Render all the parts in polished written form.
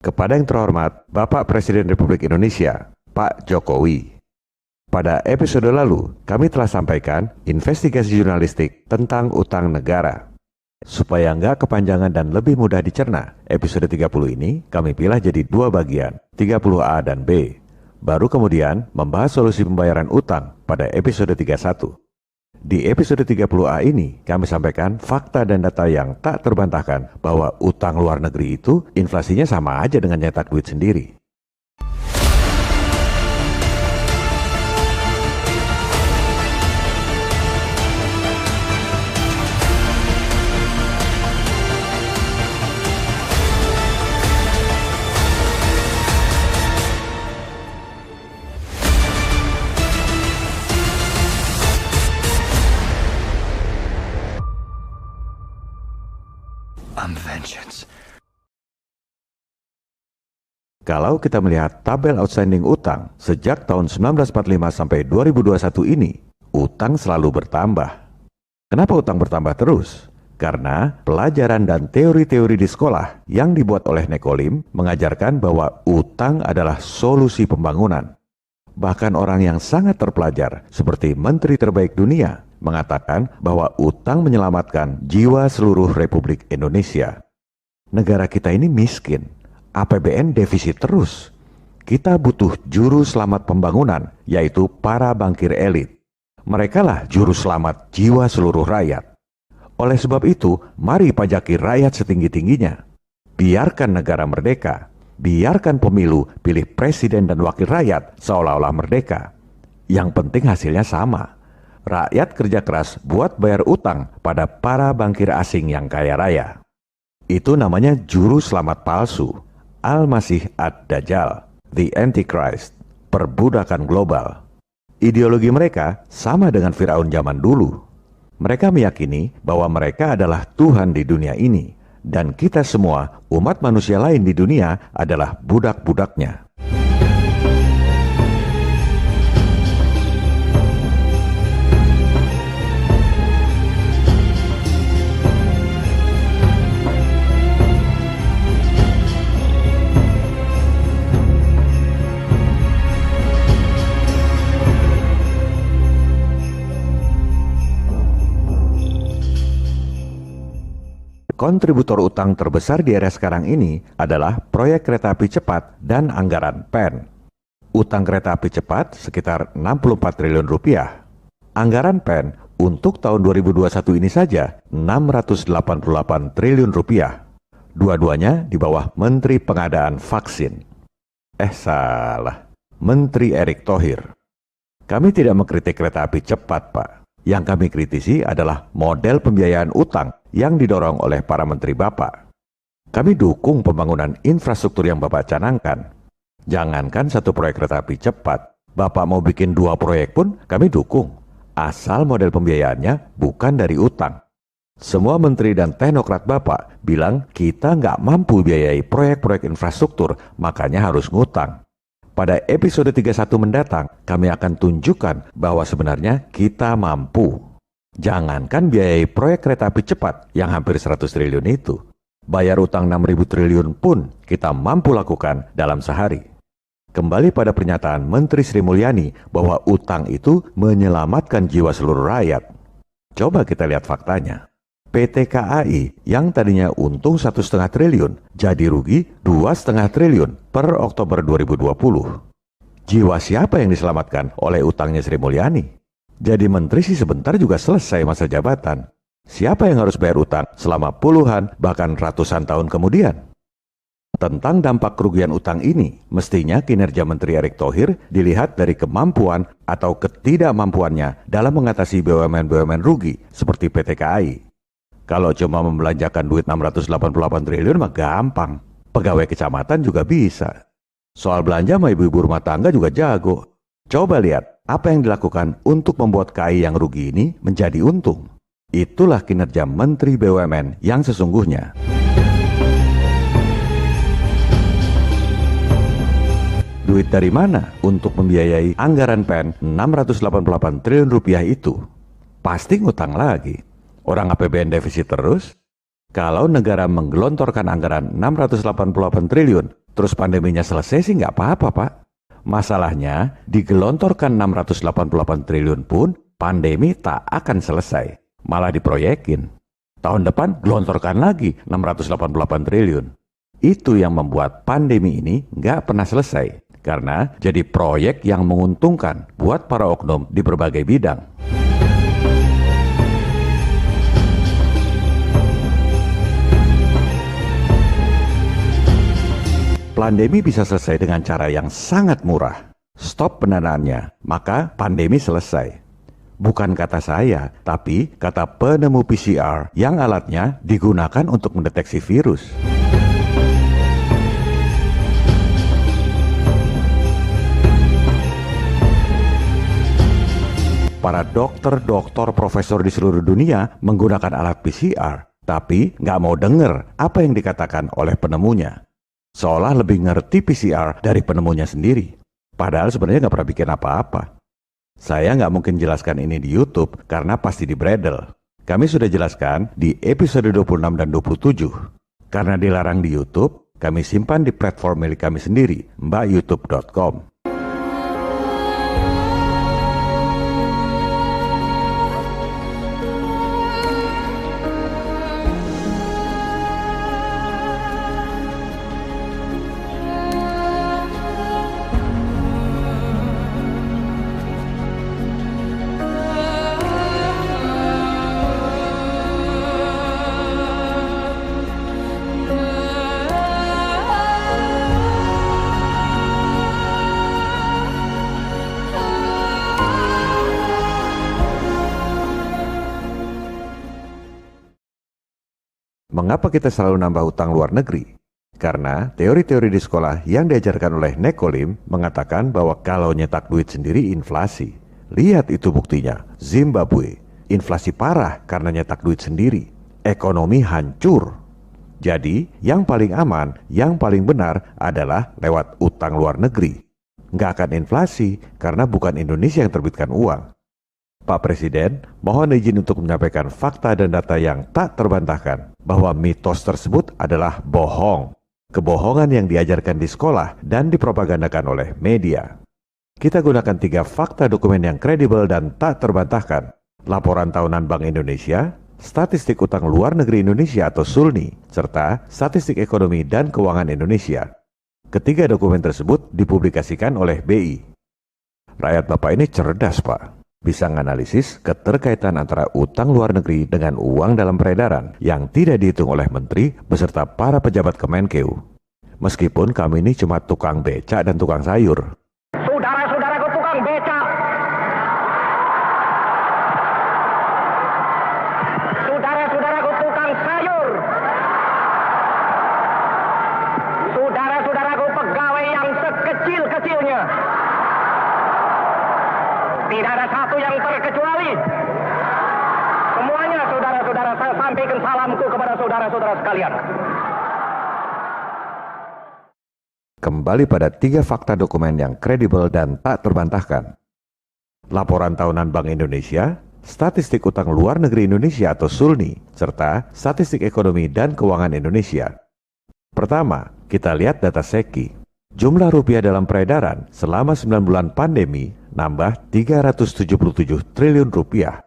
Kepada yang terhormat Bapak Presiden Republik Indonesia, Pak Jokowi. Pada episode lalu, kami telah sampaikan investigasi jurnalistik tentang utang negara. Supaya nggak kepanjangan dan lebih mudah dicerna, episode 30 ini kami pilih jadi dua bagian, 30A dan B. Baru kemudian membahas solusi pembayaran utang pada episode 31. Di episode 30A ini, kami sampaikan fakta dan data yang tak terbantahkan bahwa utang luar negeri itu inflasinya sama aja dengan nyetak duit sendiri. Kalau kita melihat tabel outstanding utang sejak tahun 1945 sampai 2021 ini, utang selalu bertambah. Kenapa utang bertambah terus? Karena pelajaran dan teori-teori di sekolah yang dibuat oleh Nekolim mengajarkan bahwa utang adalah solusi pembangunan. Bahkan orang yang sangat terpelajar seperti Menteri Terbaik Dunia mengatakan bahwa utang menyelamatkan jiwa seluruh Republik Indonesia. Negara kita ini miskin. APBN defisit terus. Kita butuh juru selamat pembangunan, yaitu para bankir elit. Merekalah juru selamat jiwa seluruh rakyat. Oleh sebab itu, mari pajaki rakyat setinggi-tingginya. Biarkan negara merdeka. Biarkan pemilu pilih presiden dan wakil rakyat seolah-olah merdeka. Yang penting hasilnya sama. Rakyat kerja keras buat bayar utang pada para bankir asing yang kaya raya. Itu namanya juru selamat palsu. Al-Masih Ad-Dajjal, The Antichrist, perbudakan global. Ideologi mereka sama dengan Firaun zaman dulu. Mereka meyakini bahwa mereka adalah Tuhan di dunia ini, dan kita semua, umat manusia lain di dunia, adalah budak-budaknya. Kontributor utang terbesar di era sekarang ini adalah proyek kereta api cepat dan anggaran PEN. Utang kereta api cepat sekitar 64 triliun rupiah. Anggaran PEN untuk tahun 2021 ini saja 688 triliun rupiah. Dua-duanya di bawah Menteri Pengadaan Vaksin. Salah. Menteri Erick Thohir. Kami tidak mengkritik kereta api cepat, Pak. Yang kami kritisi adalah model pembiayaan utang yang didorong oleh para menteri Bapak. Kami dukung pembangunan infrastruktur yang Bapak canangkan. Jangankan satu proyek kereta api cepat, Bapak mau bikin 2 proyek pun kami dukung. Asal model pembiayaannya bukan dari utang. Semua menteri dan teknokrat Bapak bilang kita nggak mampu biayai proyek-proyek infrastruktur, makanya harus ngutang. Pada episode 31 mendatang, kami akan tunjukkan bahwa sebenarnya kita mampu. Jangankan biayai proyek kereta api cepat yang hampir 100 triliun itu. Bayar utang 6.000 triliun pun kita mampu lakukan dalam sehari. Kembali pada pernyataan Menteri Sri Mulyani bahwa utang itu menyelamatkan jiwa seluruh rakyat. Coba kita lihat faktanya. PT KAI yang tadinya untung 1,5 triliun jadi rugi 2,5 triliun per Oktober 2020. Jiwa siapa yang diselamatkan oleh utangnya Sri Mulyani? Jadi menteri sih sebentar juga selesai masa jabatan. Siapa yang harus bayar utang selama puluhan bahkan ratusan tahun kemudian? Tentang dampak kerugian utang ini, mestinya kinerja Menteri Erick Thohir dilihat dari kemampuan atau ketidakmampuannya dalam mengatasi BUMN-BUMN rugi seperti PT KAI. Kalau cuma membelanjakan duit 688 triliun mah gampang. Pegawai kecamatan juga bisa. Soal belanja mah ibu-ibu rumah tangga juga jago. Coba lihat apa yang dilakukan untuk membuat KAI yang rugi ini menjadi untung. Itulah kinerja Menteri BUMN yang sesungguhnya. Duit dari mana untuk membiayai anggaran PEN 688 triliun rupiah itu? Pasti ngutang lagi. Orang APBN defisit terus. Kalau negara menggelontorkan anggaran 688 triliun, terus pandeminya selesai sih nggak apa-apa, Pak. Masalahnya, digelontorkan 688 triliun pun, pandemi tak akan selesai. Malah diproyekin. Tahun depan, gelontorkan lagi 688 triliun. Itu yang membuat pandemi ini nggak pernah selesai. Karena jadi proyek yang menguntungkan buat para oknum di berbagai bidang. Pandemi bisa selesai dengan cara yang sangat murah. Stop pendanaannya, maka pandemi selesai. Bukan kata saya, tapi kata penemu PCR yang alatnya digunakan untuk mendeteksi virus. Para dokter, profesor di seluruh dunia menggunakan alat PCR, tapi nggak mau dengar apa yang dikatakan oleh penemunya. Seolah lebih ngerti PCR dari penemunya sendiri. Padahal sebenarnya nggak pernah bikin apa-apa. Saya nggak mungkin jelaskan ini di YouTube karena pasti dibredel. Kami sudah jelaskan di episode 26 dan 27. Karena dilarang di YouTube, kami simpan di platform milik kami sendiri, mbakyoutube.com. Mengapa kita selalu nambah utang luar negeri? Karena teori-teori di sekolah yang diajarkan oleh Nekolim mengatakan bahwa kalau nyetak duit sendiri inflasi. Lihat itu buktinya, Zimbabwe. Inflasi parah karena nyetak duit sendiri. Ekonomi hancur. Jadi, yang paling aman, yang paling benar adalah lewat utang luar negeri. Nggak akan inflasi karena bukan Indonesia yang terbitkan uang. Pak Presiden, mohon izin untuk menyampaikan fakta dan data yang tak terbantahkan bahwa mitos tersebut adalah bohong. Kebohongan yang diajarkan di sekolah dan dipropagandakan oleh media. Kita gunakan 3 fakta dokumen yang kredibel dan tak terbantahkan. Laporan tahunan Bank Indonesia, Statistik Utang Luar Negeri Indonesia atau SULNI, serta Statistik Ekonomi dan Keuangan Indonesia. Ketiga dokumen tersebut dipublikasikan oleh BI. Rakyat Bapak ini cerdas, Pak. Bisa menganalisis keterkaitan antara utang luar negeri dengan uang dalam peredaran yang tidak dihitung oleh menteri beserta para pejabat Kemenkeu. Meskipun kami ini cuma tukang becak dan tukang sayur. Saudara-saudaraku tukang becak. Saudara-saudaraku tukang sayur. Saudara-saudaraku pegawai yang sekecil-kecilnya. Tidak ada satu yang terkecuali. Semuanya saudara-saudara, saya sampaikan salamku kepada saudara-saudara sekalian. Kembali pada 3 fakta dokumen yang kredibel dan tak terbantahkan. Laporan tahunan Bank Indonesia, Statistik Utang Luar Negeri Indonesia atau SULNI, serta Statistik Ekonomi dan Keuangan Indonesia. Pertama, kita lihat data SEKI. Jumlah rupiah dalam peredaran selama 9 bulan pandemi nambah 377 triliun rupiah.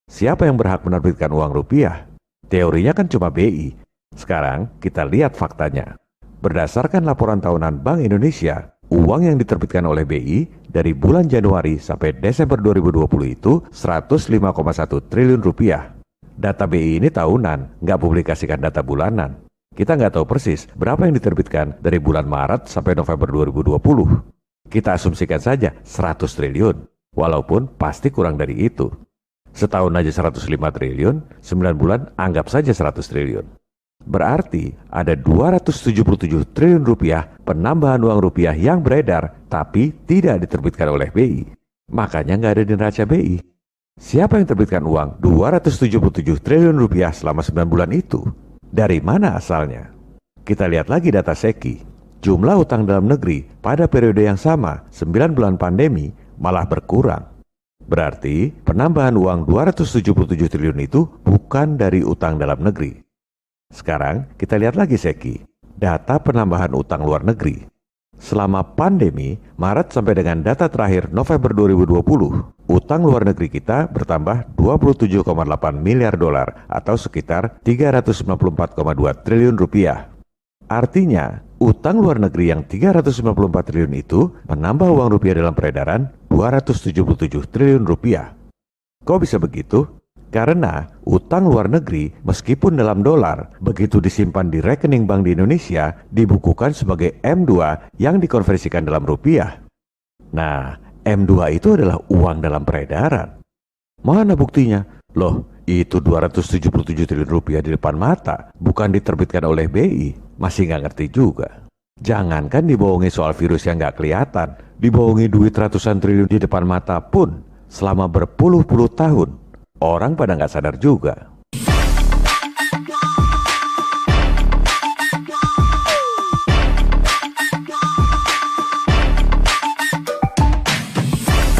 Siapa yang berhak menerbitkan uang rupiah? Teorinya kan cuma BI. Sekarang kita lihat faktanya. Berdasarkan laporan tahunan Bank Indonesia, uang yang diterbitkan oleh BI dari bulan Januari sampai Desember 2020 itu 105,1 triliun rupiah. Data BI ini tahunan, nggak publikasikan data bulanan. Kita nggak tahu persis berapa yang diterbitkan dari bulan Maret sampai November 2020. Kita asumsikan saja 100 triliun, walaupun pasti kurang dari itu. Setahun aja 105 triliun, 9 bulan anggap saja 100 triliun. Berarti ada 277 triliun rupiah penambahan uang rupiah yang beredar tapi tidak diterbitkan oleh BI. Makanya nggak ada di neraca BI. Siapa yang terbitkan uang 277 triliun rupiah selama 9 bulan itu? Dari mana asalnya? Kita lihat lagi data SEKI. Jumlah utang dalam negeri pada periode yang sama, 9 bulan pandemi, malah berkurang. Berarti penambahan uang 277 triliun itu bukan dari utang dalam negeri. Sekarang kita lihat lagi SEKI. data penambahan utang luar negeri. Selama pandemi, Maret sampai dengan data terakhir November 2020, utang luar negeri kita bertambah 27,8 miliar dolar atau sekitar 394,2 triliun rupiah. Artinya, utang luar negeri yang 394 triliun itu menambah uang rupiah dalam peredaran 277 triliun rupiah. Kok bisa begitu? Karena utang luar negeri meskipun dalam dolar, begitu disimpan di rekening bank di Indonesia, dibukukan sebagai M2 yang dikonversikan dalam rupiah. Nah, M2 itu adalah uang dalam peredaran. Mana buktinya? Loh, itu 277 triliun rupiah di depan mata, bukan diterbitkan oleh BI. Masih nggak ngerti juga. Jangankan dibohongi soal virus yang nggak kelihatan, dibohongi duit ratusan triliun di depan mata pun selama berpuluh-puluh tahun. Orang pada nggak sadar juga.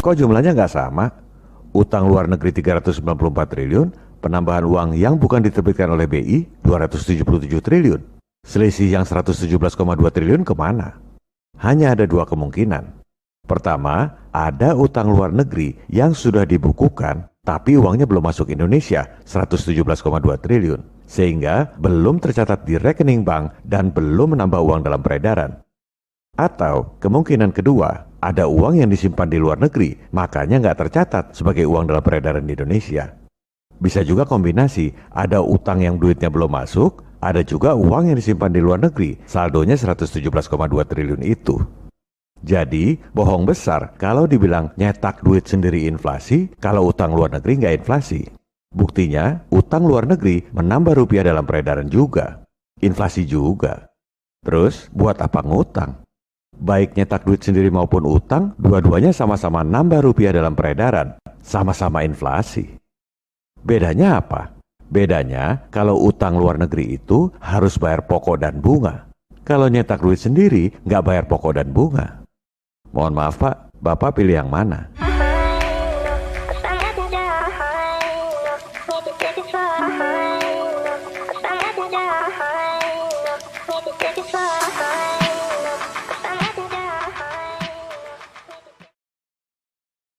Kok jumlahnya nggak sama? Utang luar negeri 394 triliun, penambahan uang yang bukan diterbitkan oleh BI 277 triliun. Selisih yang 117,2 triliun kemana? Hanya ada dua kemungkinan. Pertama, ada utang luar negeri yang sudah dibukukan tapi uangnya belum masuk Indonesia 117,2 triliun, sehingga belum tercatat di rekening bank dan belum menambah uang dalam peredaran. Atau kemungkinan kedua, ada uang yang disimpan di luar negeri, makanya nggak tercatat sebagai uang dalam peredaran di Indonesia. Bisa juga kombinasi, ada utang yang duitnya belum masuk, ada juga uang yang disimpan di luar negeri, saldonya 117,2 triliun itu. Jadi, bohong besar kalau dibilang nyetak duit sendiri inflasi, kalau utang luar negeri nggak inflasi. Buktinya, utang luar negeri menambah rupiah dalam peredaran juga. Inflasi juga. Terus, buat apa ngutang? Baik nyetak duit sendiri maupun utang, dua-duanya sama-sama nambah rupiah dalam peredaran. Sama-sama inflasi. Bedanya apa? Bedanya, kalau utang luar negeri itu harus bayar pokok dan bunga. Kalau nyetak duit sendiri, nggak bayar pokok dan bunga. Mohon maaf Pak, Bapak pilih yang mana? Take it far.